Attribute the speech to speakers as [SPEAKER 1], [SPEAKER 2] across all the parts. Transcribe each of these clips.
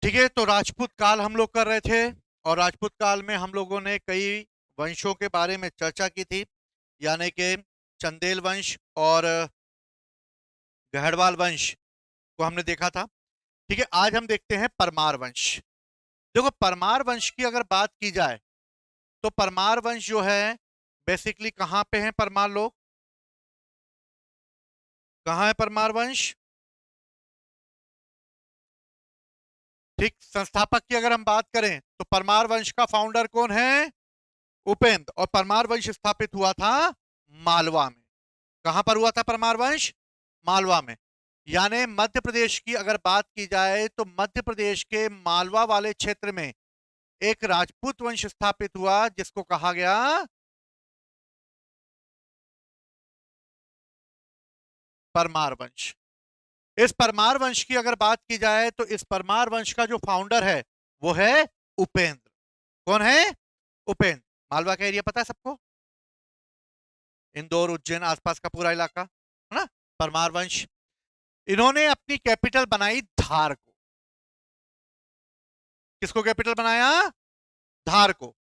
[SPEAKER 1] ठीक है, तो राजपूत काल हम लोग कर रहे थे। और राजपूत काल में हम लोगों ने कई वंशों के बारे में चर्चा की थी, यानी कि चंदेल वंश और गहरवाल वंश को हमने देखा था। ठीक है, आज हम देखते हैं परमार वंश। देखो, परमार वंश की अगर बात की जाए तो परमार वंश जो है बेसिकली कहां पे है? परमार लोग कहां है? परमार वंश। ठीक, संस्थापक की अगर हम बात करें तो परमार वंश का फाउंडर कौन है? उपेंद्र। और परमार वंश स्थापित हुआ था मालवा में। कहां पर हुआ था परमार वंश? मालवा में। यानी मध्य प्रदेश की अगर बात की जाए तो मध्य प्रदेश के मालवा वाले क्षेत्र में एक राजपूत वंश स्थापित हुआ जिसको कहा गया परमार वंश। इस परमार वंश की अगर बात की जाए तो इस परमार वंश का जो फाउंडर है वो है उपेंद्र। कौन है? उपेंद्र। मालवा का एरिया पता है सबको? इंदौर, उज्जैन, आसपास का पूरा इलाका है ना। परमार वंश, इन्होंने अपनी कैपिटल बनाई धार को। किसको कैपिटल बनाया? धार को।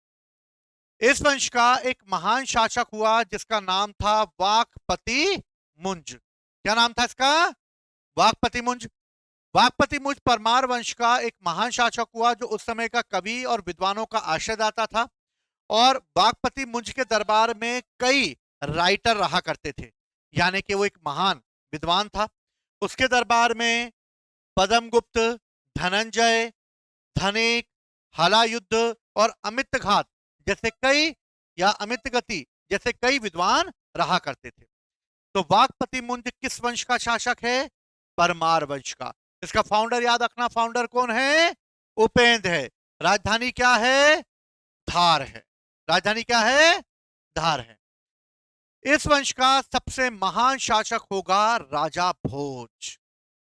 [SPEAKER 1] इस वंश का एक महान शासक हुआ जिसका नाम था वाकपति मुंज। क्या नाम था इसका? वाकपति मुंज। वाकपति मुंज परमार वंश का एक महान शासक हुआ जो उस समय का कवि और विद्वानों का आश्रयदाता था। और वाकपति मुंज के दरबार में कई राइटर रहा करते थे, यानी कि वो एक महान विद्वान था। उसके दरबार में पद्मगुप्त, धनंजय, धनिक, हलायुद्ध और अमित घात जैसे कई, या अमित गति जैसे कई विद्वान रहा करते थे। तो वाकपति मुंज किस वंश का शासक है? परमार वंश का। इसका फाउंडर याद रखना, फाउंडर कौन है? उपेंद्र है। राजधानी क्या है? धार है। राजधानी क्या है? धार है। इस वंश का सबसे महान शासक होगा राजा भोज।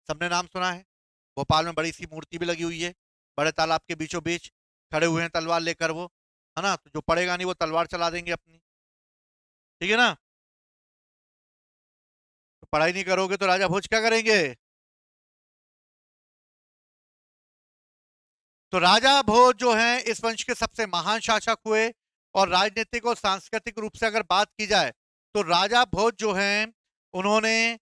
[SPEAKER 1] सबने नाम सुना है। भोपाल में बड़ी सी मूर्ति भी लगी हुई है, बड़े तालाब के बीचों बीच खड़े हुए हैं तलवार लेकर वो, है ना। तो जो पड़ेगा नहीं वो तलवार चला देंगे अपनी। ठीक है ना। तो पढ़ाई नहीं करोगे तो राजा भोज क्या करेंगे? तो राजा भोज जो हैं इस वंश के सबसे महान शासक हुए। और राजनीतिक और सांस्कृतिक रूप से अगर बात की जाए तो राजा भोज जो हैं उन्होंने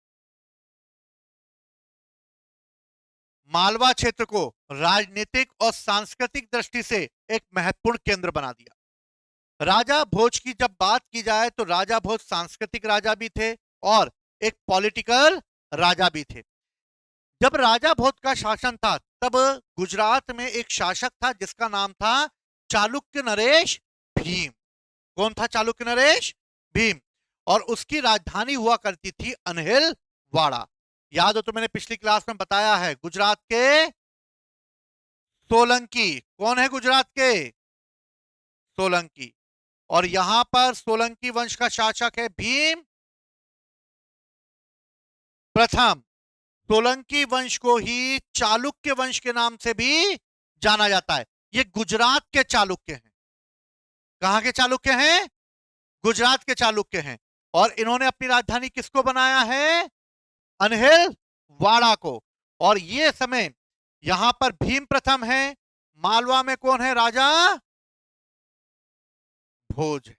[SPEAKER 1] मालवा क्षेत्र को राजनीतिक और सांस्कृतिक दृष्टि से एक महत्वपूर्ण केंद्र बना दिया। राजा भोज की जब बात की जाए तो राजा भोज सांस्कृतिक राजा भी थे और एक पॉलिटिकल राजा भी थे। जब राजा भोज का शासन था तब गुजरात में एक शासक था जिसका नाम था चालुक्य नरेश भीम। कौन था चालुक्य नरेश? भीम। और उसकी राजधानी हुआ करती थी अनहिल वाड़ा। याद हो तो मैंने पिछली क्लास में बताया है, गुजरात के सोलंकी। कौन है गुजरात के? सोलंकी। और यहां पर सोलंकी वंश का शासक है भीम प्रथम। सोलंकी वंश को ही चालुक्य वंश के नाम से भी जाना जाता है। ये गुजरात के चालुक्य हैं। कहां के चालुक्य हैं? गुजरात के चालुक्य हैं। और इन्होंने अपनी राजधानी किसको बनाया है? अनहिल वाड़ा को। और ये समय यहां पर भीम प्रथम है। मालवा में कौन है राजा? भोज है।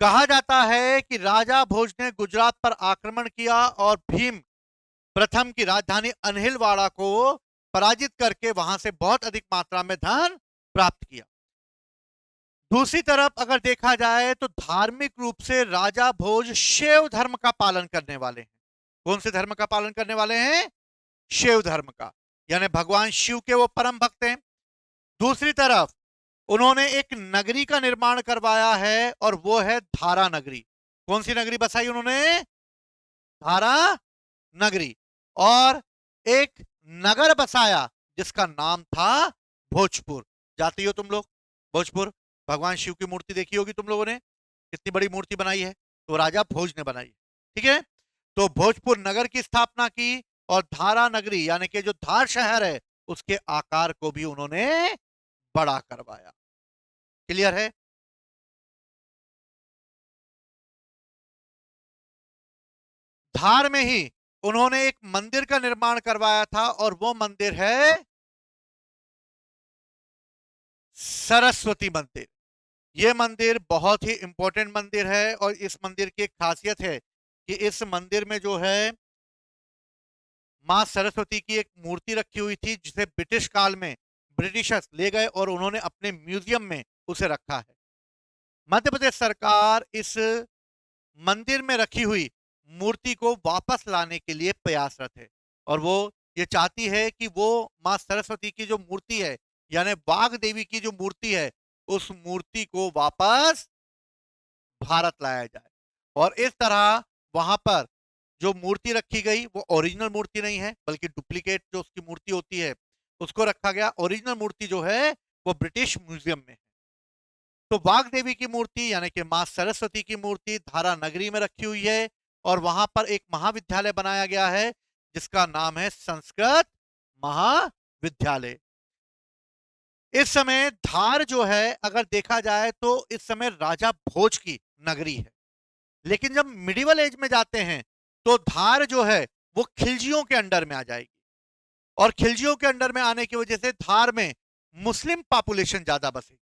[SPEAKER 1] कहा जाता है कि राजा भोज ने गुजरात पर आक्रमण किया और भीम प्रथम की राजधानी अनहिलवाड़ा को पराजित करके वहां से बहुत अधिक मात्रा में धन प्राप्त किया। दूसरी तरफ अगर देखा जाए तो धार्मिक रूप से राजा भोज शैव धर्म का पालन करने वाले हैं। कौन से धर्म का पालन करने वाले हैं? शैव धर्म का। यानी भगवान शिव के वो परम भक्त हैं। दूसरी तरफ उन्होंने एक नगरी का निर्माण करवाया है और वो है धारा नगरी। कौन सी नगरी बसाई उन्होंने? धारा नगरी। और एक नगर बसाया जिसका नाम था भोजपुर। जाती हो तुम लोग भोजपुर? भगवान शिव की मूर्ति देखी होगी तुम लोगों ने, कितनी बड़ी मूर्ति बनाई है, तो राजा भोज ने बनाई। ठीक है। तो भोजपुर नगर की स्थापना की और धारा नगरी यानी कि जो धार शहर है उसके आकार को भी उन्होंने बड़ा करवाया। क्लियर है? धार में ही उन्होंने एक मंदिर का निर्माण करवाया था और वो मंदिर है सरस्वती मंदिर। ये मंदिर बहुत ही इंपॉर्टेंट मंदिर है और इस मंदिर की एक खासियत है कि इस मंदिर में जो है मां सरस्वती की एक मूर्ति रखी हुई थी, जिसे ब्रिटिश काल में ब्रिटिशर्स ले गए और उन्होंने अपने म्यूजियम में उसे रखा है। मध्य प्रदेश सरकार इस मंदिर में रखी हुई मूर्ति को वापस लाने के लिए प्रयासरत है और वो ये चाहती है कि वो मां सरस्वती की जो मूर्ति है, यानी वाघ देवी की जो मूर्ति है, उस मूर्ति को वापस भारत लाया जाए। और इस तरह वहां पर जो मूर्ति रखी गई वो ओरिजिनल मूर्ति नहीं है, बल्कि डुप्लीकेट जो उसकी मूर्ति होती है उसको रखा गया। ओरिजिनल मूर्ति जो है वो ब्रिटिश म्यूजियम में है। तो वाघ देवी की मूर्ति यानी कि मां सरस्वती की मूर्ति धारा नगरी में रखी हुई है और वहां पर एक महाविद्यालय बनाया गया है जिसका नाम है संस्कृत महाविद्यालय। इस समय धार जो है अगर देखा जाए तो इस समय राजा भोज की नगरी है, लेकिन जब मिडिवल एज में जाते हैं तो धार जो है वो खिलजियों के अंडर में आ जाएगी और खिलजियों के अंडर में आने की वजह से धार में मुस्लिम पॉपुलेशन ज्यादा बसेगी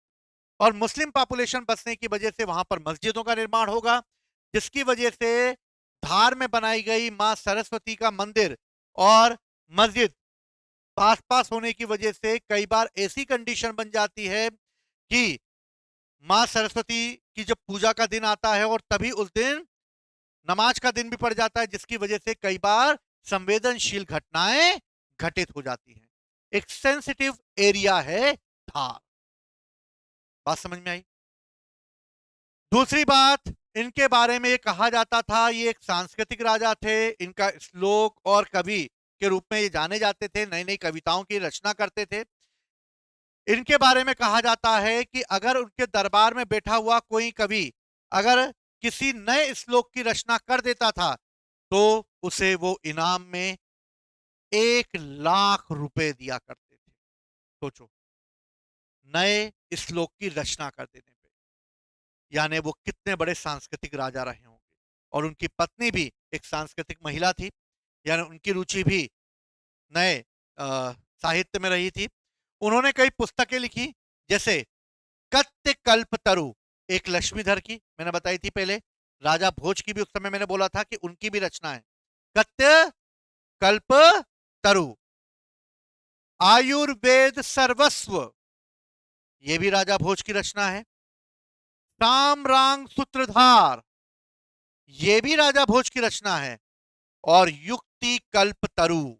[SPEAKER 1] और मुस्लिम पॉपुलेशन बसने की वजह से वहां पर मस्जिदों का निर्माण होगा, जिसकी वजह से धार में बनाई गई मां सरस्वती का मंदिर और मस्जिद पास पास होने की वजह से कई बार ऐसी कंडीशन बन जाती है कि मां सरस्वती की जब पूजा का दिन आता है और तभी उस दिन नमाज का दिन भी पड़ जाता है, जिसकी वजह से कई बार संवेदनशील घटनाएं घटित हो जाती हैं। एक सेंसिटिव एरिया है धार। बात समझ में आई? दूसरी बात, इनके बारे में ये कहा जाता था ये एक सांस्कृतिक राजा थे। इनका श्लोक और कवि के रूप में ये जाने जाते थे, नई नई कविताओं की रचना करते थे। इनके बारे में कहा जाता है कि अगर उनके दरबार में बैठा हुआ कोई कवि अगर किसी नए श्लोक की रचना कर देता था तो उसे वो इनाम में 1 लाख रुपए दिया करते थे। सोचो, नए श्लोक की रचना कर देने पे, यानी वो कितने बड़े सांस्कृतिक राजा रहे होंगे। और उनकी पत्नी भी एक सांस्कृतिक महिला थी, यानी उनकी रुचि भी नए साहित्य में रही थी। उन्होंने कई पुस्तकें लिखी, जैसे कत्य कल्प तरु, एक लक्ष्मीधर की मैंने बताई थी पहले, राजा भोज की भी उस समय मैंने बोला था कि उनकी भी रचना है, कत्य कल्प तरु। आयुर्वेद सर्वस्व, ये भी राजा भोज की रचना है। ताम्रांग सूत्रधार, ये भी राजा भोज की रचना है। और युक्ति कल्प तरु,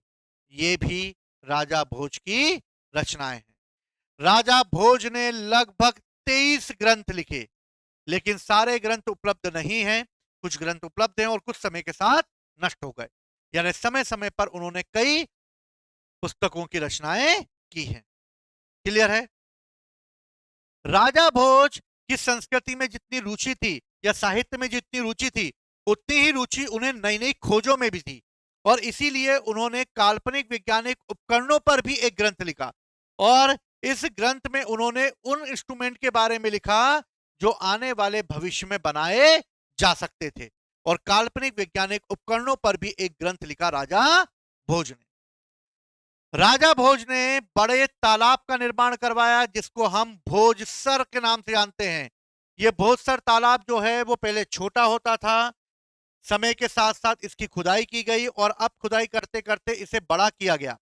[SPEAKER 1] ये भी राजा भोज की रचनाएं हैं। राजा भोज ने लगभग 23 ग्रंथ लिखे, लेकिन सारे ग्रंथ उपलब्ध नहीं हैं। कुछ ग्रंथ उपलब्ध हैं और कुछ समय के साथ नष्ट हो गए, यानी समय समय पर उन्होंने कई पुस्तकों की रचनाएं की हैं। क्लियर है? राजा भोज की संस्कृति में जितनी रुचि थी या साहित्य में जितनी रुचि थी, उतनी ही रुचि उन्हें नई नई खोजों में भी थी और इसीलिए उन्होंने काल्पनिक वैज्ञानिक उपकरणों पर भी एक ग्रंथ लिखा और इस ग्रंथ में उन्होंने उन इंस्ट्रूमेंट के बारे में लिखा जो आने वाले भविष्य में बनाए जा सकते थे। और काल्पनिक वैज्ञानिक उपकरणों पर भी एक ग्रंथ लिखा राजा भोज ने। राजा भोज ने बड़े तालाब का निर्माण करवाया जिसको हम भोजसर के नाम से जानते हैं। यह भोजसर तालाब जो है वो पहले छोटा होता था, समय के साथ साथ इसकी खुदाई की गई और अब खुदाई करते करते इसे बड़ा किया गया।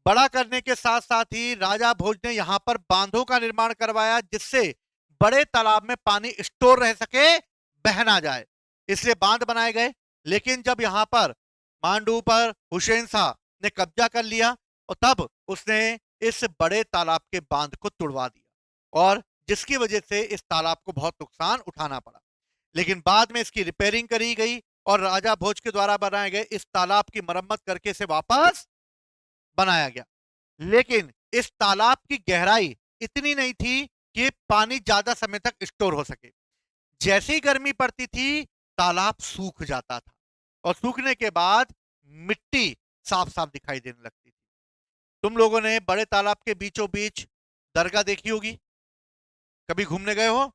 [SPEAKER 1] बड़ा करने के साथ साथ ही राजा भोज ने यहां पर बांधों का निर्माण करवाया जिससे बड़े तालाब में पानी स्टोर रह सके, बह ना जाए, इसलिए बांध बनाए गए। लेकिन जब यहां पर मांडू पर हुसैन शाह ने कब्जा कर लिया और तब उसने इस बड़े तालाब के बांध को तुड़वा दिया और जिसकी वजह से इस तालाब को बहुत नुकसान उठाना पड़ा। लेकिन बाद में इसकी रिपेयरिंग करी गई और राजा भोज के द्वारा बनाए गए इस तालाब की मरम्मत करके इसे वापस बनाया गया। लेकिन इस तालाब की गहराई इतनी नहीं थी कि पानी ज्यादा समय तक स्टोर हो सके। जैसी गर्मी पड़ती थी तालाब सूख जाता था और सूखने के बाद मिट्टी साफ साफ दिखाई देने लगती थी। तुम लोगों ने बड़े तालाब के बीचों बीच दरगाह देखी होगी, कभी घूमने गए हो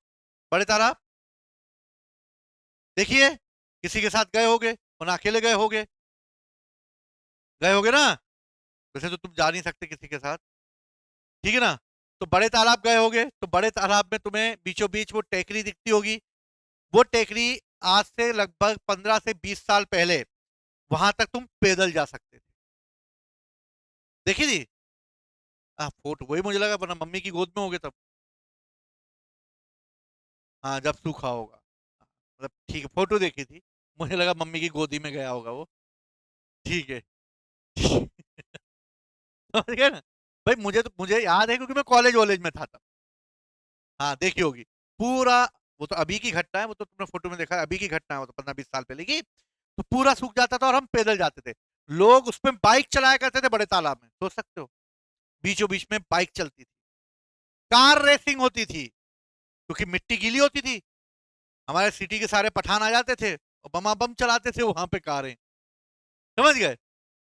[SPEAKER 1] बड़े तालाब? देखिए, किसी के साथ गए होगे, वरना अकेले गए होगे। गए होगे ना? वैसे तो तुम जा नहीं सकते किसी के साथ, ठीक है ना? तो बड़े तालाब गए होगे, तो बड़े तालाब में तुम्हें बीचों बीच वो टेकरी दिखती होगी। वो टेकरी आज से लगभग 15 से 20 साल पहले वहां तक तुम पैदल जा सकते थे। देखी थी? फोटो वही मुझे लगा, वरना मम्मी की गोद में होगे तब। हाँ, जब सूखा होगा। मतलब ठीक है, फोटो देखी थी। मुझे लगा मम्मी की गोदी में गया होगा वो। ठीक है। समझ गए ना? भाई मुझे याद है, क्योंकि मैं कॉलेज वॉलेज में था तब। हाँ, देखी होगी। पूरा, वो तो अभी की घटना है, वो तो तुमने फोटो में देखा है, अभी की घटना है, वो तो 15-20 साल पहले की। तो पूरा सूख जाता था और हम पैदल जाते थे। लोग उसमें बाइक चलाया करते थे बड़े तालाब में, सोच सकते हो? बीचों बीच में बाइक चलती थी। कार रेसिंग होती थी, क्योंकि मिट्टी गीली होती थी। हमारे सिटी के सारे पठान आ जाते थे और बमा बम चलाते थे वहां पे कारें। समझ गए?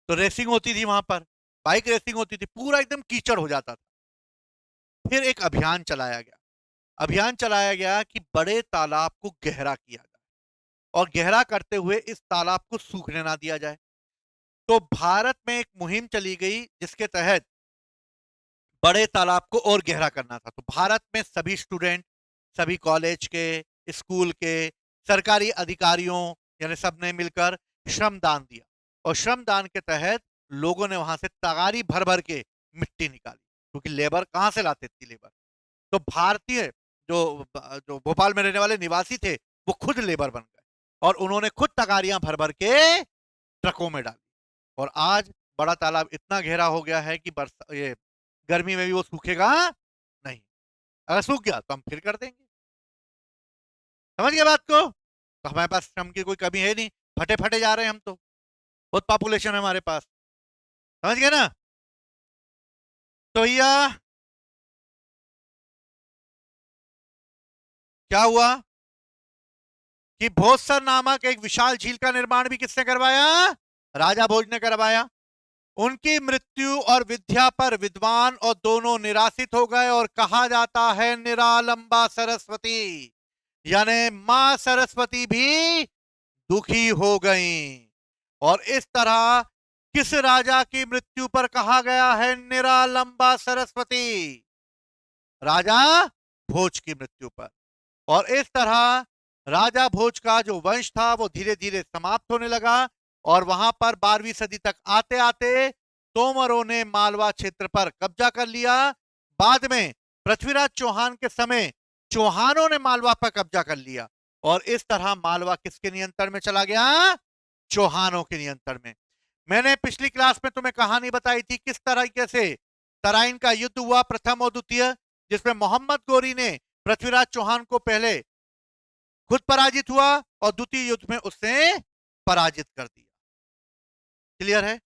[SPEAKER 1] तो रेसिंग होती थी वहां पर, बाइक रेसिंग होती थी, पूरा एकदम कीचड़ हो जाता था। फिर एक अभियान चलाया गया। अभियान चलाया गया कि बड़े तालाब को गहरा किया जाए, और गहरा करते हुए इस तालाब को सूखने ना दिया जाए। तो भारत में एक मुहिम चली गई, जिसके तहत बड़े तालाब को और गहरा करना था। तो भारत में सभी स्टूडेंट, सभी कॉलेज के, स्कूल के, सरकारी अधिकारियों, यानी सबने मिलकर श्रमदान दिया। और श्रमदान के तहत लोगों ने वहां से तगारी भर भर के मिट्टी निकाली, क्योंकि लेबर कहां से लाते थे? लेबर तो भारतीय, जो जो भोपाल में रहने वाले निवासी थे, वो खुद लेबर बन गए, और उन्होंने खुद तगारियां भर भर के ट्रकों में डाली। और आज बड़ा तालाब इतना गहरा हो गया है कि बरसा ये गर्मी में भी वो सूखेगा नहीं। अगर सूख गया तो हम फिर कर देंगे। समझ गए बात को? तो हमारे पास श्रम की कोई कमी है नहीं, फटे फटे जा रहे हैं हम तो, बहुत पॉपुलेशन है हमारे पास। समझ गए ना? तो भैया, क्या हुआ कि भोजसर नामक एक विशाल झील का निर्माण भी किसने करवाया? राजा भोज ने करवाया। उनकी मृत्यु और विद्या पर विद्वान और दोनों निराशित हो गए, और कहा जाता है निरालंबा सरस्वती, यानी मां सरस्वती भी दुखी हो गईं। और इस तरह किस राजा की मृत्यु पर कहा गया है निरालंबा सरस्वती? राजा भोज की मृत्यु पर। और इस तरह राजा भोज का जो वंश था वो धीरे धीरे समाप्त होने लगा। और वहां पर 12वीं सदी तक आते आते तोमरों ने मालवा क्षेत्र पर कब्जा कर लिया। बाद में पृथ्वीराज चौहान के समय चौहानों ने मालवा पर कब्जा कर लिया, और इस तरह मालवा किसके नियंत्रण में चला गया? चौहानों के नियंत्रण में। मैंने पिछली क्लास में तुम्हें कहानी बताई थी किस तरीके से तराइन का युद्ध हुआ, प्रथम और द्वितीय, जिसमें मोहम्मद गोरी ने पृथ्वीराज चौहान को पहले खुद पराजित हुआ, और द्वितीय युद्ध में उसने पराजित कर दिया। क्लियर है?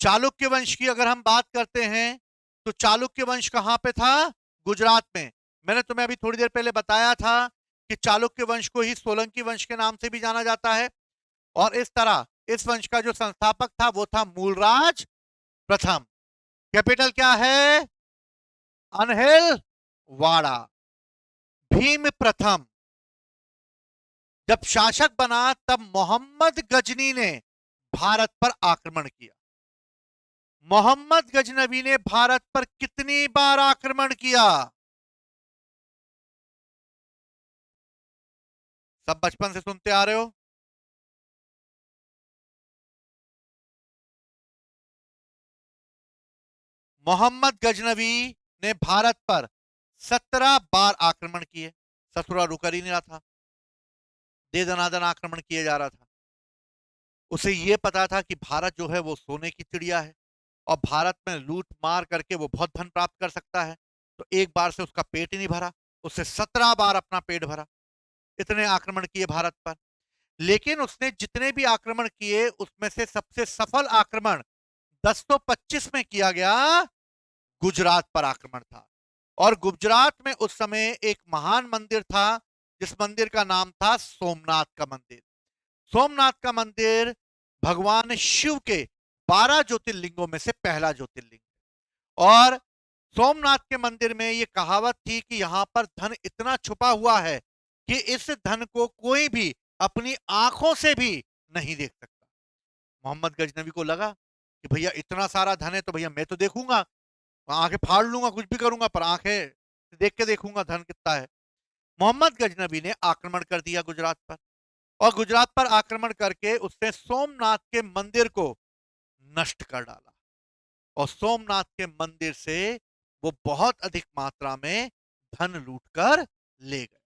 [SPEAKER 1] चालुक्य वंश की अगर हम बात करते हैं, तो चालुक्य वंश कहां पे था? गुजरात में। मैंने तुम्हें अभी थोड़ी देर पहले बताया था कि चालुक्य वंश को ही सोलंकी वंश के नाम से भी जाना जाता है। और इस तरह इस वंश का जो संस्थापक था वो था मूलराज प्रथम। कैपिटल क्या है? अनहिल वाड़ा। भीम प्रथम जब शासक बना, तब मोहम्मद गजनी ने भारत पर आक्रमण किया। मोहम्मद गजनवी ने भारत पर कितनी बार आक्रमण किया? सब बचपन से सुनते आ रहे हो। मोहम्मद गजनवी ने भारत पर 17 बार आक्रमण किए। ससुरा रुकर ही नहीं रहा था, दे दनादन आक्रमण किए जा रहा था। उसे यह पता था कि भारत जो है वो सोने की चिड़िया है, और भारत में लूट मार करके वो बहुत धन प्राप्त कर सकता है। तो एक बार से उसका पेट ही नहीं भरा, उससे 17 बार अपना पेट भरा। इतने आक्रमण किए भारत पर। लेकिन उसने जितने भी आक्रमण किए, उसमें से सबसे सफल आक्रमण 1025 में किया गया, गुजरात पर आक्रमण था। और गुजरात में उस समय एक महान मंदिर था, जिस मंदिर का नाम था सोमनाथ का मंदिर। सोमनाथ का मंदिर भगवान शिव के 12 ज्योतिर्लिंगों में से पहला ज्योतिर्लिंग। और सोमनाथ के मंदिर में यह कहावत थी कि यहां पर धन इतना छुपा हुआ है कि इस धन को कोई भी अपनी आंखों से भी नहीं देख सकता। मोहम्मद गजनवी को लगा कि भैया इतना सारा धन है तो भैया मैं तो देखूंगा, आंखें फाड़ लूंगा, कुछ भी करूंगा, पर आंखें देख के देखूंगा धन कितना है। मोहम्मद गजनबी ने आक्रमण कर दिया गुजरात पर, और गुजरात पर आक्रमण करके उसने सोमनाथ के मंदिर को नष्ट कर डाला, और सोमनाथ के मंदिर से वो बहुत अधिक मात्रा में धन लूटकर ले गया।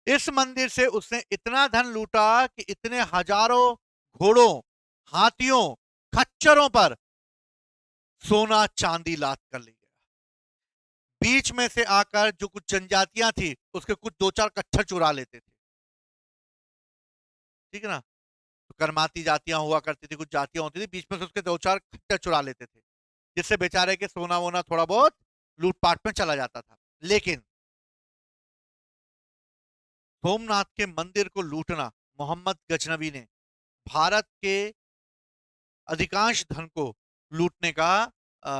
[SPEAKER 1] इस मंदिर से उसने इतना धन लूटा कि इतने हजारों घोड़ों, हाथियों, खच्चरों पर सोना चांदी लाद कर ले गया। बीच में से आकर जो कुछ जनजातियां थी उसके कुछ दो चार कच्छर चुरा लेते थे, ठीक है ना। तो कर्माती जातियां हुआ करती थी, कुछ जातियां होती थी, बीच में से उसके दो चार खच्चर चुरा लेते थे, जिससे बेचारे के सोना वोना थोड़ा बहुत लूटपाट में चला जाता था। लेकिन सोमनाथ के मंदिर को लूटना मोहम्मद गजनवी ने भारत के अधिकांश धन को लूटने का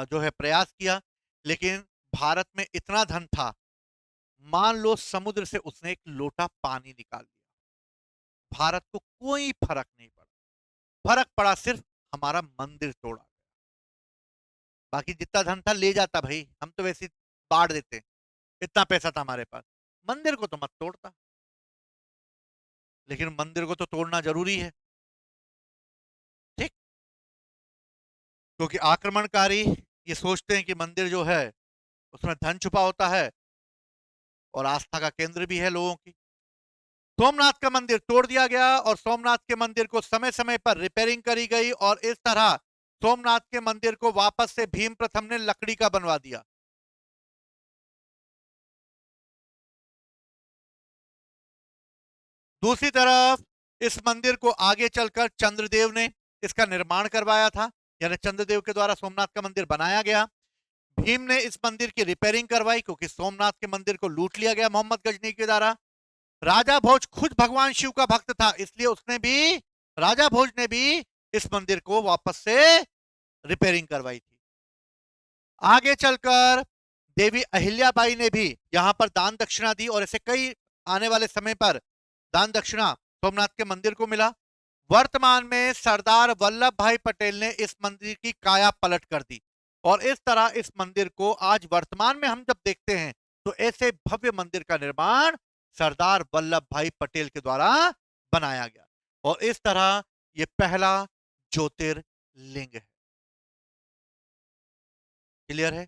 [SPEAKER 1] जो है प्रयास किया। लेकिन भारत में इतना धन था, मान लो समुद्र से उसने एक लोटा पानी निकाल लिया, भारत को कोई फर्क नहीं पड़ा। फर्क पड़ा सिर्फ हमारा मंदिर तोड़ा गया, बाकी जितना धन था ले जाता भाई, हम तो वैसे बांट देते, इतना पैसा था हमारे पास, मंदिर को तो मत तोड़ता। लेकिन मंदिर को तो तोड़ना जरूरी है, ठीक, क्योंकि आक्रमणकारी ये सोचते हैं कि मंदिर जो है उसमें धन छुपा होता है और आस्था का केंद्र भी है लोगों की। सोमनाथ का मंदिर तोड़ दिया गया और सोमनाथ के मंदिर को समय समय पर रिपेयरिंग करी गई, और इस तरह सोमनाथ के मंदिर को वापस से भीम प्रथम ने लकड़ी का बनवा दिया। दूसरी तरफ इस मंदिर को आगे चलकर चंद्रदेव ने इसका निर्माण करवाया था, यानी चंद्रदेव के द्वारा सोमनाथ का मंदिर बनाया गया। भीम ने इस मंदिर की रिपेयरिंग करवाई क्योंकि सोमनाथ के मंदिर को लूट लिया गया मोहम्मद गजनी के द्वारा। राजा भोज खुद भगवान शिव का भक्त था, इसलिए उसने भी, राजा भोज ने भी इस मंदिर को वापस से रिपेयरिंग करवाई थी। आगे चलकर देवी अहिल्याबाई ने भी यहां पर दान दक्षिणा दी, और ऐसे कई आने वाले समय पर दान दक्षिणा सोमनाथ के मंदिर को मिला। वर्तमान में सरदार वल्लभ भाई पटेल ने इस मंदिर की काया पलट कर दी, और इस तरह इस मंदिर को आज वर्तमान में हम जब देखते हैं तो ऐसे भव्य मंदिर का निर्माण सरदार वल्लभ भाई पटेल के द्वारा बनाया गया, और इस तरह ये पहला ज्योतिर्लिंग है। क्लियर है?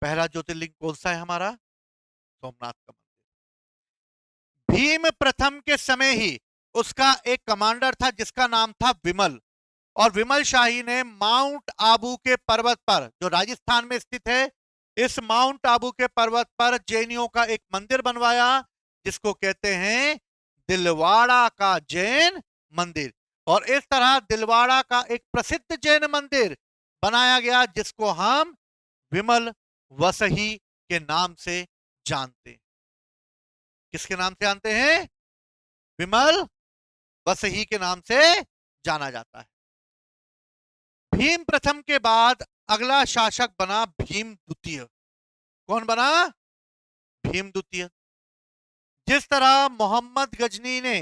[SPEAKER 1] पहला ज्योतिर्लिंग कौन सा है हमारा? सोमनाथ का मंदिर। भीम प्रथम के समय ही उसका एक कमांडर था जिसका नाम था विमल, और विमल शाही ने माउंट आबू के पर्वत पर, जो राजस्थान में स्थित है, इस माउंट आबू के पर्वत पर जैनियों का एक मंदिर बनवाया जिसको कहते हैं दिलवाड़ा का जैन मंदिर। और इस तरह दिलवाड़ा का एक प्रसिद्ध जैन मंदिर बनाया गया जिसको हम विमल वसही के नाम से जानते हैं। किसके नाम से जानते हैं? विमल वसही के नाम से जाना जाता है। भीम प्रथम के बाद अगला शासक बना भीम द्वितीय। कौन बना? भीम द्वितीय। जिस तरह मोहम्मद गजनी ने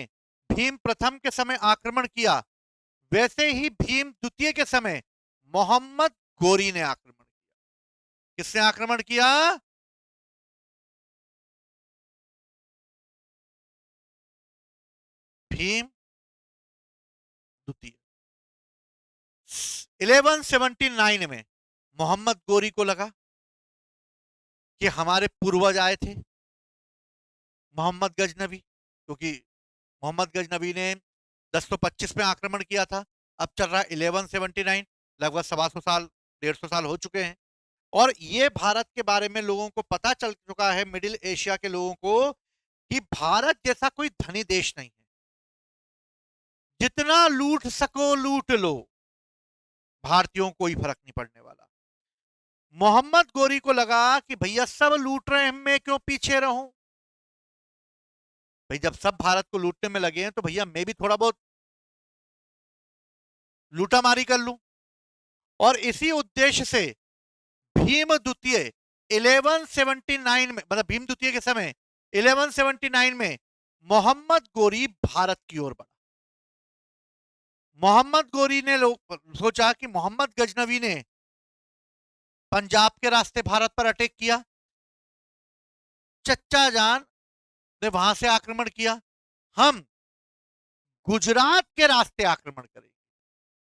[SPEAKER 1] भीम प्रथम के समय आक्रमण किया, वैसे ही भीम द्वितीय के समय मोहम्मद गोरी ने आक्रमण किया। किसने आक्रमण किया? भीम द्वितीय। 1179 में मोहम्मद गोरी को लगा कि हमारे पूर्वज आए थे मोहम्मद गजनबी, क्योंकि मोहम्मद गजनबी ने 1025 में आक्रमण किया था, अब चल रहा है 1179, लगभग 125 साल, 150 साल हो चुके हैं। और ये भारत के बारे में लोगों को पता चल चुका है, मिडिल एशिया के लोगों को, कि भारत जैसा कोई धनी देश नहीं है, जितना लूट सको लूट लो, भारतीयों को कोई फर्क नहीं पड़ने वाला। मोहम्मद गोरी को लगा कि भैया सब लूट रहे हैं, मैं क्यों पीछे रहूं, भाई जब सब भारत को लूटने में लगे हैं तो भैया मैं भी थोड़ा बहुत लूटामारी कर लूं। और इसी उद्देश्य से भीम द्वितीय 1179 में, मतलब भीम द्वितीय के समय 1179 में मोहम्मद गोरी भारत की ओर बढ़ा। मोहम्मद गोरी ने सोचा कि मोहम्मद गजनवी ने पंजाब के रास्ते भारत पर अटैक किया, चच्चा जान ने वहां से आक्रमण किया, हम गुजरात के रास्ते आक्रमण करेंगे।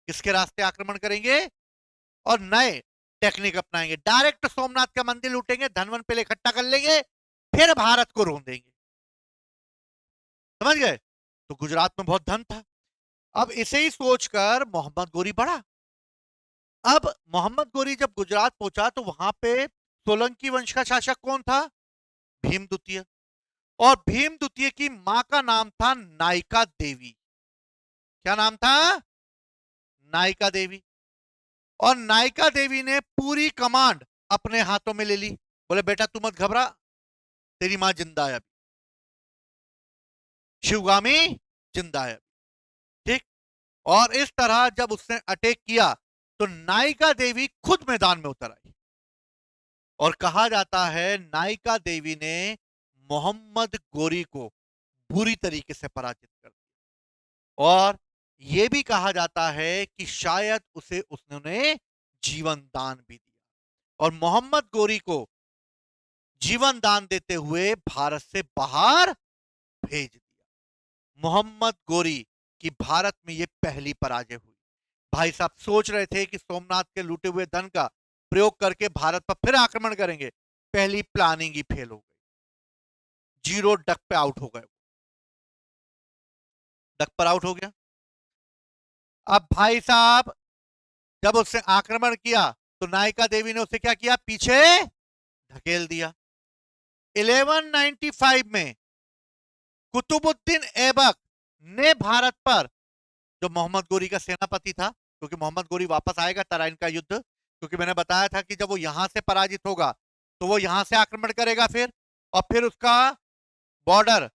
[SPEAKER 1] किसके रास्ते आक्रमण करेंगे? और नए टेक्निक अपनाएंगे, डायरेक्ट सोमनाथ का मंदिर लूटेंगे, धनवन पहले इकट्ठा कर लेंगे, फिर भारत को रोंदेंगे। समझ गए? तो गुजरात में बहुत धन था। अब इसे ही सोचकर मोहम्मद गोरी बढ़ा। अब मोहम्मद गोरी जब गुजरात पहुंचा तो वहां पे सोलंकी वंश का शासक कौन था? भीम द्वितीय। और भीम द्वितीय की मां का नाम था नायिका देवी। क्या नाम था? नायिका देवी। और नायिका देवी ने पूरी कमांड अपने हाथों में ले ली। बोले बेटा तू मत घबरा, तेरी मां जिंदा है, शिवगामी जिंदा है। ठीक। और इस तरह जब उसने अटैक किया तो नायिका देवी खुद मैदान में उतर आई। और कहा जाता है नायिका देवी ने मोहम्मद गोरी को बुरी तरीके से पराजित कर दिया। और यह भी कहा जाता है कि शायद उसे उसने जीवन दान भी दिया और मोहम्मद गोरी को जीवन दान देते हुए भारत से बाहर भेज दिया। मोहम्मद गोरी की भारत में यह पहली पराजय हुई। भाई साहब सोच रहे थे कि सोमनाथ के लूटे हुए धन का प्रयोग करके भारत पर फिर आक्रमण करेंगे, पहली प्लानिंग ही फेल हो गई, जीरो डक पे आउट हो गए, डक पर आउट हो गया। अब भाई साहब जब उसने आक्रमण किया तो नायिका देवी ने उसे क्या किया? पीछे धकेल दिया। 1195 में कुतुबुद्दीन ऐबक ने भारत पर, जो मोहम्मद गोरी का सेनापति था, क्योंकि मोहम्मद गोरी वापस आएगा तराइन का युद्ध, क्योंकि मैंने बताया था कि जब वो यहां से पराजित होगा तो वो यहां से आक्रमण करेगा फिर, और फिर उसका बॉर्डर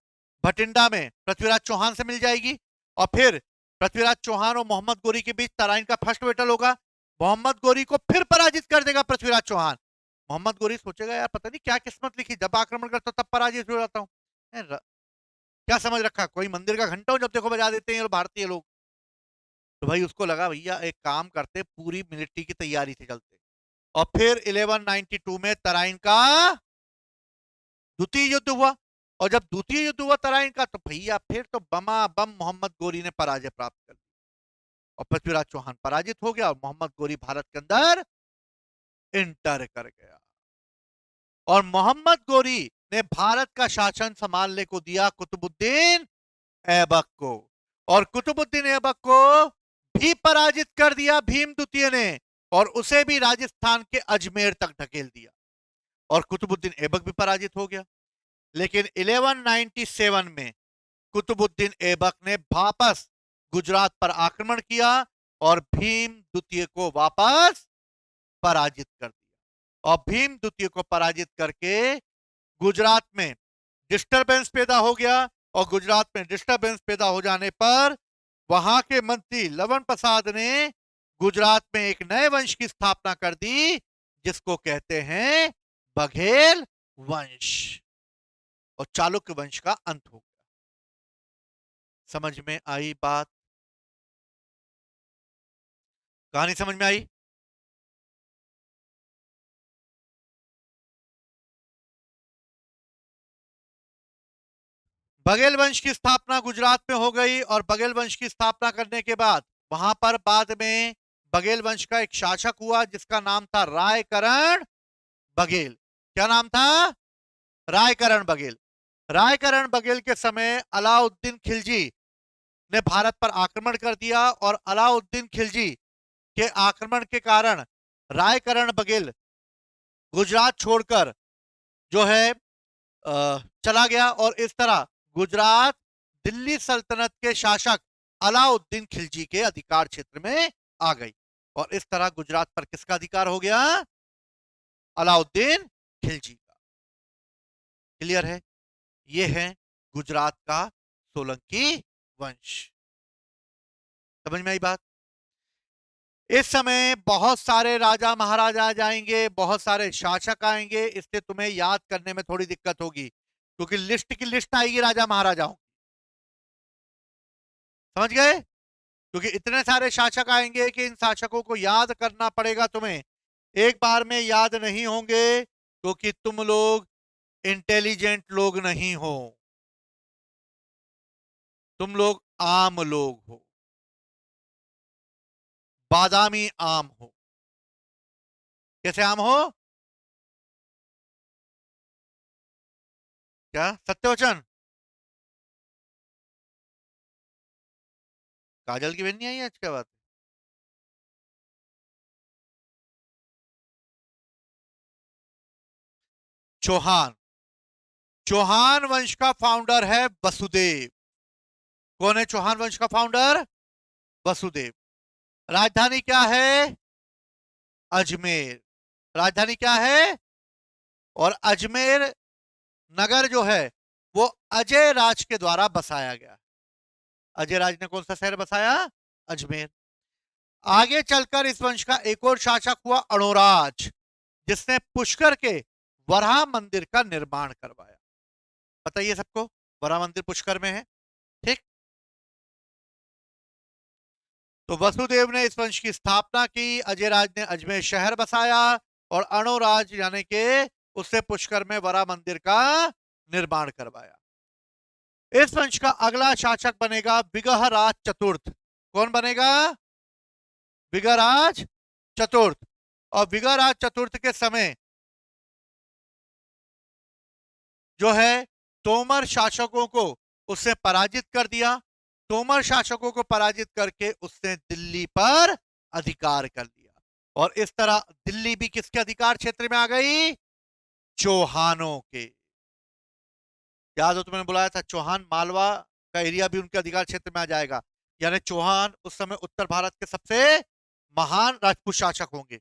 [SPEAKER 1] भटिंडा में पृथ्वीराज चौहान से मिल जाएगी, और फिर पृथ्वीराज चौहान और मोहम्मद गोरी के बीच तराइन का फर्स्ट बैटल होगा। मोहम्मद गोरी को फिर पराजित कर देगा पृथ्वीराज चौहान। मोहम्मद गोरी सोचेगा यार पता नहीं क्या किस्मत लिखी, जब आक्रमण करता तब पराजित हो जाता हूं। क्या समझ रखा, कोई मंदिर का घंटा हो जब देखो बजा देते हैं भारतीय लोग। तो भाई उसको लगा भैया एक काम करते, पूरी मिलिट्री की तैयारी से चलते। और फिर 1192 में तराइन का द्वितीय युद्ध हुआ। और जब द्वितीय युद्ध हुआ तराइन का तो भैया फिर तो बमा बम मोहम्मद गोरी ने पराजय प्राप्त कर ली और पृथ्वीराज चौहान पराजित हो गया और मोहम्मद गोरी भारत के अंदर इंटर कर गया। और मोहम्मद गोरी ने भारत का शासन संभालने को दिया कुतुबुद्दीन ऐबक को, और कुतुबुद्दीन ऐबक को भी पराजित कर दिया भीम द्वितीय ने, और उसे भी राजस्थान के अजमेर तक ढकेल दिया और कुतुबुद्दीन ऐबक भी पराजित हो गया। लेकिन 1197 में कुतुबुद्दीन ऐबक ने वापस गुजरात पर आक्रमण किया और भीम द्वितीय को वापस पराजित कर दिया। और भीम द्वितीय को पराजित करके गुजरात में डिस्टरबेंस पैदा हो गया, और गुजरात में डिस्टरबेंस पैदा हो जाने पर वहां के मंत्री लवन प्रसाद ने गुजरात में एक नए वंश की स्थापना कर दी जिसको कहते हैं बघेल वंश, और चालुक्य वंश का अंत हो गया। समझ में आई बात? कहानी समझ में आई? बघेल वंश की स्थापना गुजरात में हो गई, और बघेल वंश की स्थापना करने के बाद वहां पर बाद में बघेल वंश का एक शासक हुआ जिसका नाम था रायकरण बघेल। क्या नाम था? रायकरण बघेल। रायकरण बघेल के समय अलाउद्दीन खिलजी ने भारत पर आक्रमण कर दिया, और अलाउद्दीन खिलजी के आक्रमण के कारण रायकरण बघेल गुजरात छोड़कर जो है चला गया, और इस तरह गुजरात दिल्ली सल्तनत के शासक अलाउद्दीन खिलजी के अधिकार क्षेत्र में आ गई, और इस तरह गुजरात पर किसका अधिकार हो गया? अलाउद्दीन खिलजी का। क्लियर है? यह है गुजरात का सोलंकी वंश। समझ में आई बात? इस समय बहुत सारे राजा महाराजा जाएंगे, बहुत सारे शासक आएंगे, इससे तुम्हें याद करने में थोड़ी दिक्कत होगी क्योंकि लिस्ट की लिस्ट आएगी राजा महाराजाओं। समझ गए? क्योंकि इतने सारे शासक आएंगे कि इन शासकों को याद करना पड़ेगा तुम्हें, एक बार में याद नहीं होंगे, क्योंकि तुम लोग इंटेलिजेंट लोग नहीं हो, तुम लोग आम लोग हो, बादामी आम हो। कैसे आम हो? क्या सत्यवचन? काजल की बहन नहीं आई आज? क्या बात? चौहान। चौहान वंश का फाउंडर है वसुदेव। कौन है चौहान वंश का फाउंडर? वसुदेव। राजधानी क्या है? अजमेर। राजधानी क्या है? और अजमेर नगर जो है वो अजय राज के द्वारा बसाया गया। अजय राज ने कौन सा शहर बसाया? अजमेर। आगे चलकर इस वंश का एक और शासक हुआ अणोराज, जिसने पुष्कर के वराह मंदिर का निर्माण करवाया। बताइए सबको, वराह मंदिर पुष्कर में है, ठीक? तो वसुदेव ने इस वंश की स्थापना की, अजय राज ने अजमेर शहर बसाया, और अणोराज यानी कि उससे पुष्कर में वराह मंदिर का निर्माण करवाया। इस वंश का अगला शासक बनेगा विग्रहराज चतुर्थ। कौन बनेगा? विग्रहराज चतुर्थ। और विग्रहराज चतुर्थ के समय जो है तोमर शासकों को उसने पराजित कर दिया। तोमर शासकों को पराजित करके उसने दिल्ली पर अधिकार कर लिया, और इस तरह दिल्ली भी किसके अधिकार क्षेत्र में आ गई? चौहानों के। याद हो, तुमने बुलाया था चौहान, मालवा का एरिया भी उनके अधिकार क्षेत्र में आ जाएगा। यानी चौहान उस समय उत्तर भारत के सबसे महान राजपूत शासक होंगे।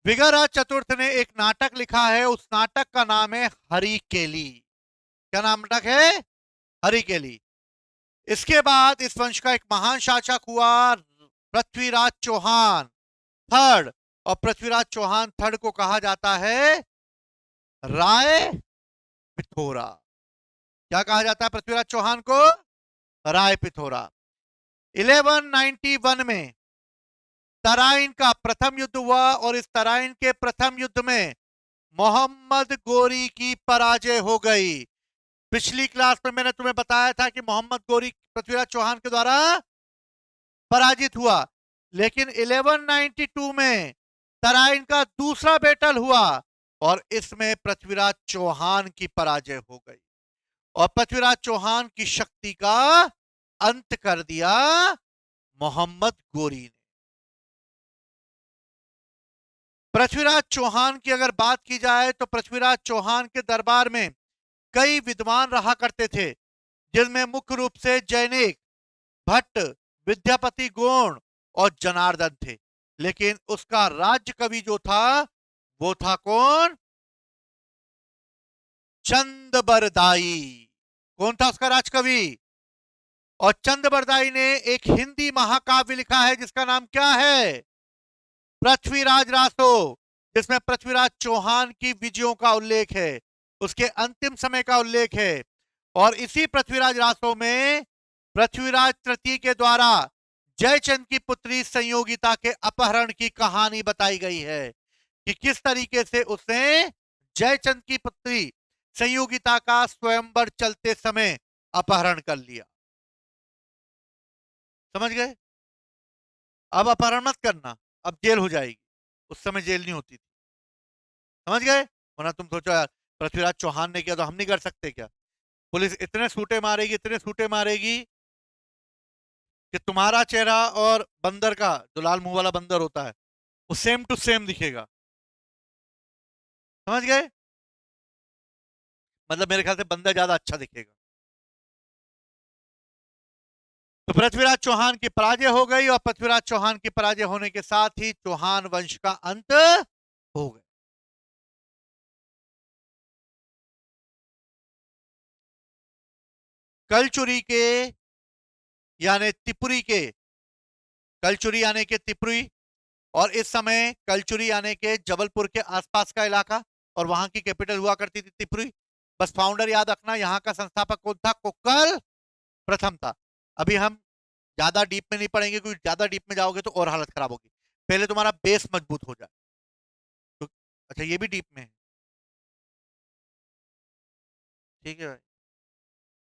[SPEAKER 1] विग्रहराज चतुर्थ ने एक नाटक लिखा है, उस नाटक का नाम है हरिकेली। क्या नाटक है? हरिकेली। इसके बाद इस वंश का एक महान शासक हुआ पृथ्वीराज चौहान थर्ड, और पृथ्वीराज चौहान थर्ड को कहा जाता है राय पिथोरा। क्या कहा जाता है पृथ्वीराज चौहान को? राय पिथोरा। 1191 में तराइन का प्रथम युद्ध हुआ, और इस तराइन के प्रथम युद्ध में मोहम्मद गोरी की पराजय हो गई। पिछली क्लास में मैंने तुम्हें बताया था कि मोहम्मद गोरी पृथ्वीराज चौहान के द्वारा पराजित हुआ, लेकिन 1192 में तराइन का दूसरा बैटल हुआ, और इसमें पृथ्वीराज चौहान की पराजय हो गई, और पृथ्वीराज चौहान की शक्ति का अंत कर दिया मोहम्मद गोरी ने। पृथ्वीराज चौहान की अगर बात की जाए तो पृथ्वीराज चौहान के दरबार में कई विद्वान रहा करते थे, जिनमें मुख्य रूप से जैनिक, भट्ट, विद्यापति गोण और जनार्दन थे। लेकिन उसका राज्य कवि जो था वो था कौन? चंदबरदाई। कौन था उसका राजकवि? और चंदबरदाई ने एक हिंदी महाकाव्य लिखा है जिसका नाम क्या है? पृथ्वीराज रासो, जिसमें पृथ्वीराज चौहान की विजयों का उल्लेख है, उसके अंतिम समय का उल्लेख है। और इसी पृथ्वीराज रासो में पृथ्वीराज तृतीय के द्वारा जयचंद की पुत्री संयोगिता के अपहरण की कहानी बताई गई है, कि किस तरीके से उसने जयचंद की पुत्री संयोगिता का स्वयंवर चलते समय अपहरण कर लिया। समझ गए? अब अपहरण मत करना, अब जेल हो जाएगी, उस समय जेल नहीं होती थी। समझ गए? वरना तुम सोचो यार पृथ्वीराज चौहान ने किया तो हम नहीं कर सकते क्या? पुलिस इतने सूटे मारेगी, इतने सूटे मारेगी कि तुम्हारा चेहरा और बंदर का, जो लाल मुंह वाला बंदर होता है, वो सेम टू सेम दिखेगा। समझ गए? मतलब मेरे ख्याल से बंदर ज्यादा अच्छा दिखेगा। तो पृथ्वीराज चौहान की पराजय हो गई, और पृथ्वीराज चौहान की पराजय होने के साथ ही चौहान वंश का अंत हो गया। कलचुरी के यानी त्रिपुरी के, कलचुरी यानी के त्रिपुरी, और इस समय कलचुरी यानी के जबलपुर के आसपास का इलाका, और वहां की कैपिटल हुआ करती थी त्रिपुरी। बस फाउंडर याद रखना, यहां का संस्थापक कौन था? कुक्कल प्रथम था। अभी हम ज्यादा डीप में नहीं पढ़ेंगे, क्योंकि ज्यादा डीप में जाओगे तो और हालत खराब होगी। पहले तुम्हारा बेस मजबूत हो जाए। तो अच्छा, ये भी डीप में है। ठीक है भाई,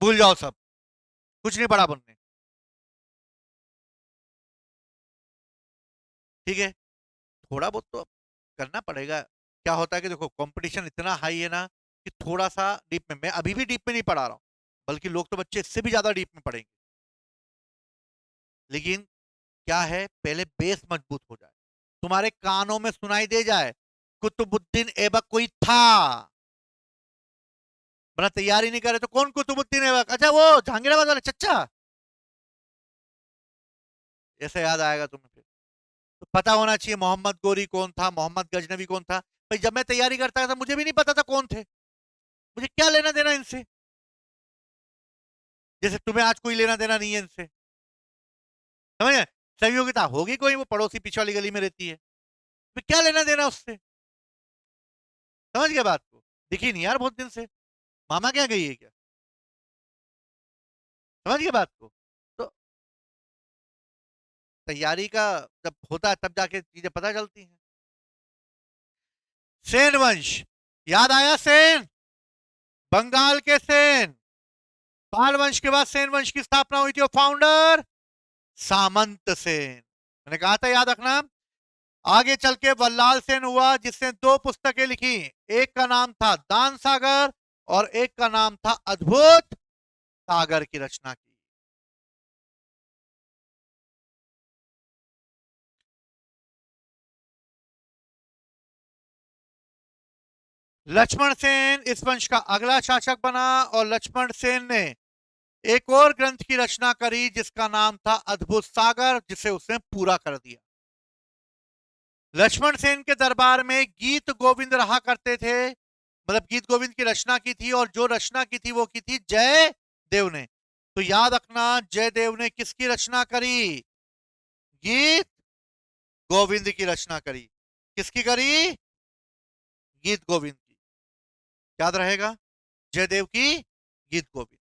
[SPEAKER 1] भूल जाओ सब, कुछ नहीं पढ़ा बनने। ठीक है, थोड़ा बहुत तो करना पड़ेगा। क्या होता है कि देखो कंपटीशन इतना हाई है ना, कि थोड़ा सा डीप में, मैं अभी भी डीप में नहीं पढ़ा रहा हूँ, बल्कि लोग तो बच्चे इससे भी ज्यादा डीप में पढ़ेंगे। लेकिन क्या है, पहले बेस मजबूत हो जाए, तुम्हारे कानों में सुनाई दे जाए कुतुबुद्दीन ऐबक कोई था। बना तैयारी नहीं करे तो कौन कुतुबुद्दीन ऐबक? अच्छा, वो जहांगीराबाद वाले चच्चा, ऐसे याद आएगा तुम्हें फिर। तो पता होना चाहिए मोहम्मद गोरी कौन था, मोहम्मद गजनवी कौन था। भाई जब मैं तैयारी करता था मुझे भी नहीं पता था कौन थे, मुझे क्या लेना देना इनसे, जैसे तुम्हें आज कोई लेना देना नहीं है इनसे। समझ गए? सहयोगिता होगी कोई, वो पड़ोसी पीछे वाली गली में रहती है, तो क्या लेना देना उससे। समझ गए बात को? दिखी नहीं यार बहुत दिन से, मामा क्या गई है क्या? समझ गए बात को? तो तैयारी का जब होता है तब जाके चीजें पता चलती हैं। सेन वंश, याद आया सेन, बंगाल के सेन। पाल वंश के बाद सेन वंश की स्थापना हुई थी, और फाउंडर सामंत सेन। मैंने कहा था याद रखना। आगे चल के वल्लाल सेन हुआ, जिसने दो पुस्तकें लिखी। एक का नाम था दान सागर, और एक का नाम था अद्भुत सागर की रचना की। लक्ष्मण सेन इस वंश का अगला शासक बना, और लक्ष्मण सेन ने एक और ग्रंथ की रचना करी जिसका नाम था अद्भुत सागर, जिसे उसने पूरा कर दिया। लक्ष्मण सेन के दरबार में गीत गोविंद रहा करते थे, मतलब गीत गोविंद की रचना की थी, और जो रचना की थी वो की थी जय देव ने। तो याद रखना, जय देव ने किसकी रचना करी? गीत गोविंद की रचना करी। किसकी करी? गीत गोविंद की। याद रहेगा, जयदेव की गीत गोविंद।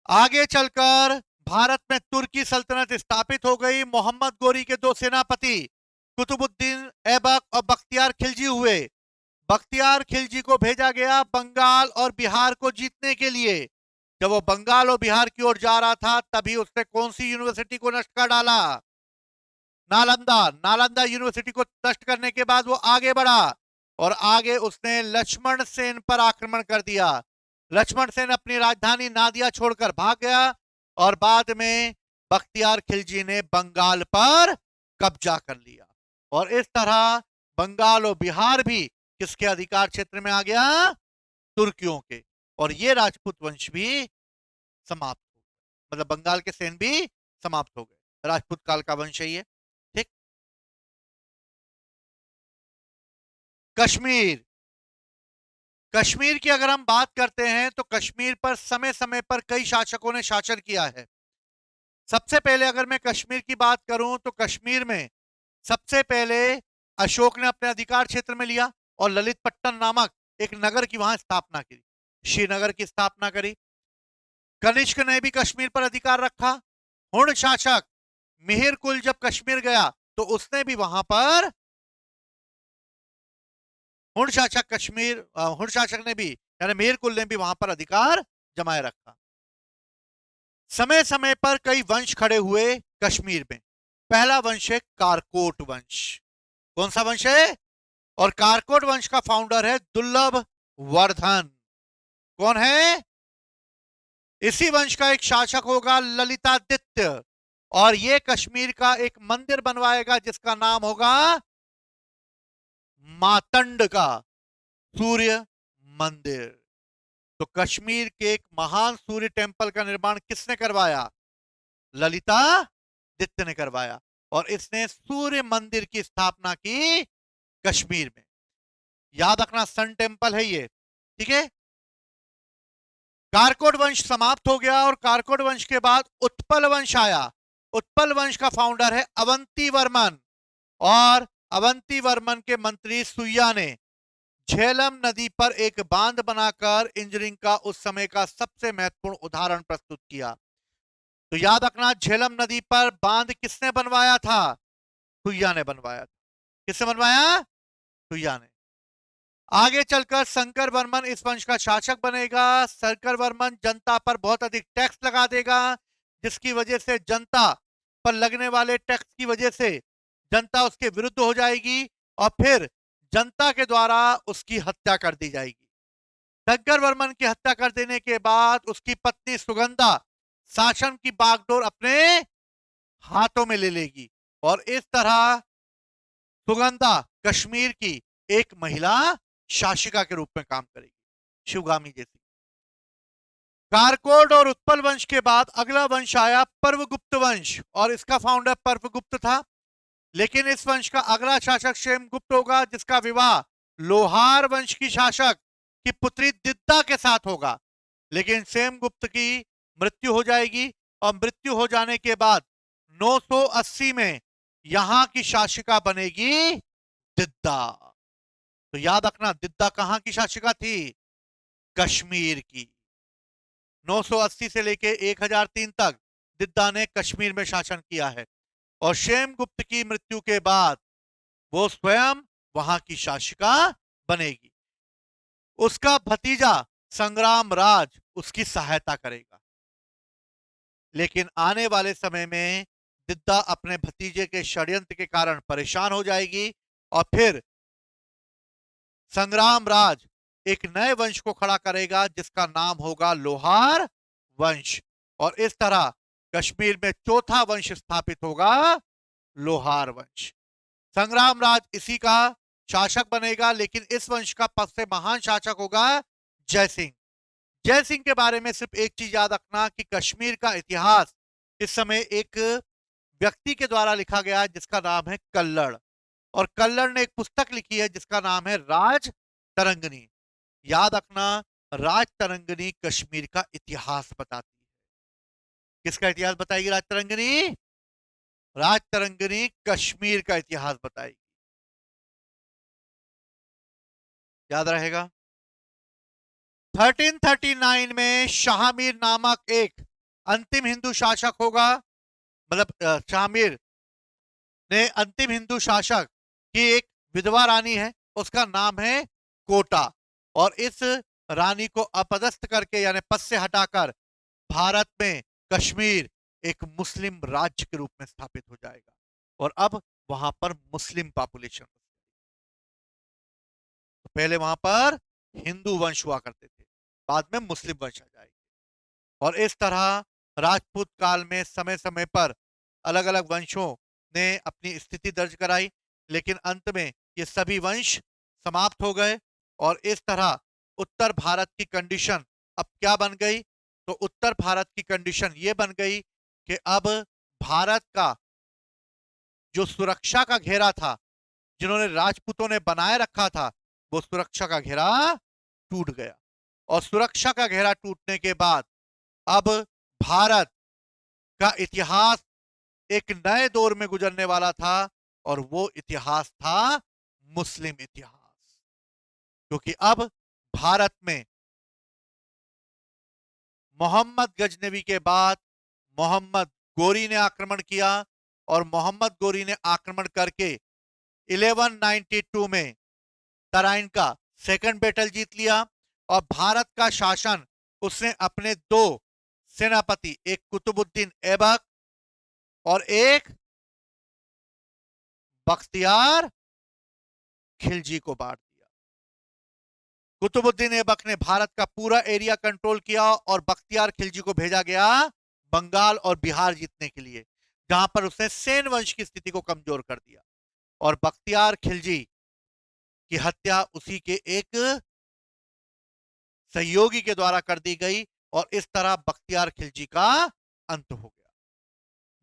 [SPEAKER 1] आगे चलकर भारत में तुर्की सल्तनत स्थापित हो गई। मोहम्मद गोरी के दो सेनापति कुतुबुद्दीन ऐबक और बख्तियार खिलजी हुए। बख्तियार खिलजी को भेजा गया बंगाल और बिहार को जीतने के लिए। जब वो बंगाल और बिहार की ओर जा रहा था, तभी उसने कौन सी यूनिवर्सिटी को नष्ट कर डाला? नालंदा। नालंदा यूनिवर्सिटी को नष्ट करने के बाद वो आगे बढ़ा, और आगे उसने लक्ष्मण सेन पर आक्रमण कर दिया। लक्ष्मण सेन अपनी राजधानी नादिया छोड़कर भाग गया, और बाद में बख्तियार खिलजी ने बंगाल पर कब्जा कर लिया, और इस तरह बंगाल और बिहार भी किसके अधिकार क्षेत्र में आ गया? तुर्कियों के। और ये राजपूत वंश भी समाप्त हो गए, मतलब बंगाल के सेन भी समाप्त हो गए। राजपूत काल का वंश है ये। ठीक। कश्मीर। कश्मीर की अगर हम बात करते हैं तो कश्मीर पर समय समय पर कई शासकों ने शासन किया है। सबसे पहले अगर मैं कश्मीर की बात करूं तो कश्मीर में सबसे पहले अशोक ने अपने अधिकार क्षेत्र में लिया, और ललित पट्टन नामक एक नगर की वहां स्थापना की, श्रीनगर की स्थापना करी। कनिष्क ने भी कश्मीर पर अधिकार रखा। हुण शासक मिहिर कुल जब कश्मीर गया तो उसने भी वहां पर, हुण शासक कश्मीर, हुण शासक ने भी, यानी मिहिर कुल ने भी वहां पर अधिकार जमाए रखा। समय समय पर कई वंश खड़े हुए कश्मीर में। पहला वंश है कारकोट वंश। कौन सा वंश है? और कारकोट वंश का फाउंडर है दुर्लभ वर्धन। कौन है? इसी वंश का एक शासक होगा ललितादित्य, और ये कश्मीर का एक मंदिर बनवाएगा जिसका नाम होगा मातंड का सूर्य मंदिर। तो कश्मीर के एक महान सूर्य टेंपल का निर्माण किसने करवाया? ललिता दित्य ने करवाया, और इसने सूर्य मंदिर की स्थापना की कश्मीर में। याद रखना, सन टेंपल है ये। ठीक है। कारकोट वंश समाप्त हो गया, और कारकोट वंश के बाद उत्पल वंश आया। उत्पल वंश का फाउंडर है अवंती वर्मन, और अवंती वर्मन के मंत्री सुइया ने झेलम नदी पर एक बांध बनाकर इंजीनियरिंग का उस समय का सबसे महत्वपूर्ण उदाहरण प्रस्तुत किया। तो याद रखना, झेलम नदी पर बांध किसने बनवाया था? हुइया ने बनवाया था। किसने बनवाया? हुइया ने। आगे चलकर शंकर वर्मन इस वंश का शासक बनेगा। शंकर वर्मन जनता पर बहुत अधिक टैक्स लगा देगा, जिसकी वजह से जनता पर लगने वाले टैक्स की वजह से जनता उसके विरुद्ध हो जाएगी और फिर जनता के द्वारा उसकी हत्या कर दी जाएगी। शंकर वर्मन की हत्या कर देने के बाद उसकी पत्नी सुगंधा शासन की बागडोर अपने हाथों में ले लेगी और इस तरह सुगंधा कश्मीर की एक महिला शासिका के रूप में काम करेगी, शिवगामी जैसी। कारकोड और उत्पल वंश के बाद अगला वंश आया पर्वगुप्त वंश और इसका फाउंडर पर्वगुप्त था। लेकिन इस वंश का अगला शासक क्षेमगुप्त होगा, जिसका विवाह लोहार वंश की शासक की पुत्री दिद्दा के साथ होगा। लेकिन क्षेमगुप्त की मृत्यु हो जाएगी और मृत्यु हो जाने के बाद 980 में यहां की शासिका बनेगी दिद्दा। तो याद रखना, दिद्दा कहां की शासिका थी? कश्मीर की। 980 से लेके 1003 तक दिद्दा ने कश्मीर में शासन किया है और क्षेमगुप्त की मृत्यु के बाद वो स्वयं वहां की शासिका बनेगी। उसका भतीजा संग्राम राज उसकी सहायता करेगा। लेकिन आने वाले समय में दिद्दा अपने भतीजे के षड्यंत्र के कारण परेशान हो जाएगी और फिर संग्राम राज एक नए वंश को खड़ा करेगा, जिसका नाम होगा लोहार वंश। और इस तरह कश्मीर में चौथा वंश स्थापित होगा, लोहार वंश। संग्राम राज इसी का शासक बनेगा, लेकिन इस वंश का सबसे महान शासक होगा जय सिंह। जय सिंह के बारे में सिर्फ एक चीज याद रखना कि कश्मीर का इतिहास इस समय एक व्यक्ति के द्वारा लिखा गया है, जिसका नाम है कल्लड़। और कल्लड़ ने एक पुस्तक लिखी है जिसका नाम है राज तरंगनी। याद रखना, राज तरंगनी कश्मीर का इतिहास बताती है। किसका इतिहास बताएगी राज तरंगनी? राज तरंगनी कश्मीर का इतिहास बताएगी। याद रहेगा। 1339 में शाहमीर नामक एक अंतिम हिंदू शासक होगा, मतलब शाहमीर ने अंतिम हिंदू शासक की एक विधवा रानी है, उसका नाम है कोटा। और इस रानी को अपदस्थ करके यानी पद से हटाकर भारत में कश्मीर एक मुस्लिम राज्य के रूप में स्थापित हो जाएगा और अब वहां पर मुस्लिम पॉपुलेशन। तो पहले वहां पर हिंदू वंश हुआ करते थे, बाद में मुस्लिम वंश आ जाएंगे। और इस तरह राजपूत काल में समय समय पर अलग अलग वंशों ने अपनी स्थिति दर्ज कराई, लेकिन अंत में ये सभी वंश समाप्त हो गए। और इस तरह उत्तर भारत की कंडीशन अब क्या बन गई? तो उत्तर भारत की कंडीशन ये बन गई कि अब भारत का जो सुरक्षा का घेरा था, जिन्होंने राजपूतों ने बनाए रखा था, वो सुरक्षा का घेरा टूट गया। और सुरक्षा का घेरा टूटने के बाद अब भारत का इतिहास एक नए दौर में गुजरने वाला था और वो इतिहास था मुस्लिम इतिहास। क्योंकि अब भारत में मोहम्मद गजनवी के बाद मोहम्मद गोरी ने आक्रमण किया और मोहम्मद गोरी ने आक्रमण करके 1192 में तराइन का सेकंड बैटल जीत लिया और भारत का शासन उसने अपने दो सेनापति, एक कुतुबुद्दीन ऐबक और एक बख्तियार खिलजी को बांट दिया। कुतुबुद्दीन ऐबक ने भारत का पूरा एरिया कंट्रोल किया और बख्तियार खिलजी को भेजा गया बंगाल और बिहार जीतने के लिए, जहां पर उसने सेन वंश की स्थिति को कमजोर कर दिया। और बख्तियार खिलजी की हत्या उसी के एक सहयोगी के द्वारा कर दी गई और इस तरह बख्तियार खिलजी का अंत हो गया।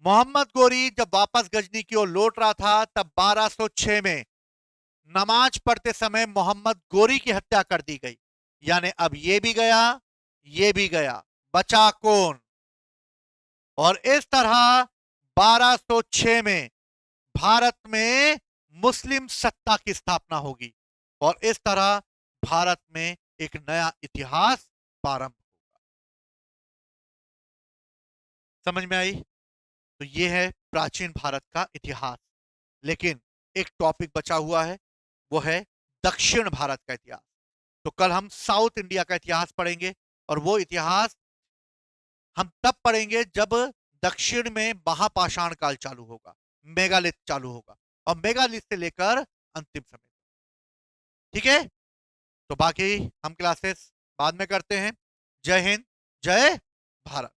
[SPEAKER 1] मोहम्मद गोरी जब वापस गजनी की ओर लौट रहा था, तब 1206 में नमाज पढ़ते समय मोहम्मद गोरी की हत्या कर दी गई। यानी अब ये भी गया, ये भी गया, बचा कौन? और इस तरह 1206 में भारत में मुस्लिम सत्ता की स्थापना होगी और इस तरह भारत में एक नया इतिहास प्रारंभ होगा। समझ में आई? तो ये है प्राचीन भारत का इतिहास। लेकिन एक टॉपिक बचा हुआ है, वो है दक्षिण भारत का इतिहास। तो कल हम साउथ इंडिया का इतिहास पढ़ेंगे, और वो इतिहास हम तब पढ़ेंगे जब दक्षिण में महापाषाण काल चालू होगा, मेगालिथ चालू होगा, और मेगालिथ से लेकर अंतिम समय। ठीक है? तो बाकी हम क्लासेस बाद में करते हैं। जय हिंद, जय भारत।